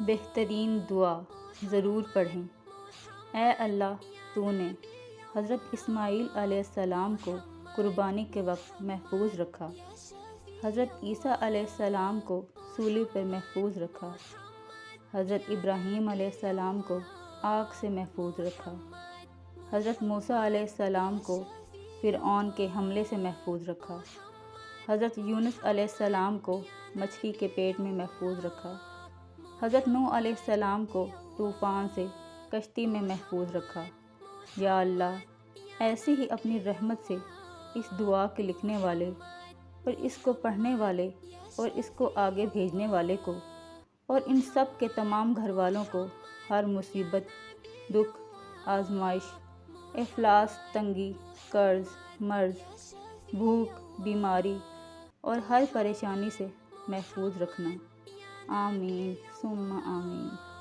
بہترین دعا ضرور پڑھیں۔ اے اللہ، تو نے حضرت اسماعیل علیہ السلام کو قربانی کے وقت محفوظ رکھا، حضرت عیسیٰ علیہ السلام کو سولی پر محفوظ رکھا، حضرت ابراہیم علیہ السلام کو آگ سے محفوظ رکھا، حضرت موسیٰ علیہ السلام کو فرعون کے حملے سے محفوظ رکھا، حضرت یونس علیہ السلام کو مچھلی کے پیٹ میں محفوظ رکھا، حضرت نوح علیہ السلام کو طوفان سے کشتی میں محفوظ رکھا۔ یا اللہ، ایسے ہی اپنی رحمت سے اس دعا کے لکھنے والے اور اس کو پڑھنے والے اور اس کو آگے بھیجنے والے کو اور ان سب کے تمام گھر والوں کو ہر مصیبت، دکھ، آزمائش، افلاس، تنگی، قرض، مرض، بھوک، بیماری اور ہر پریشانی سے محفوظ رکھنا۔ آمین ثم آمین۔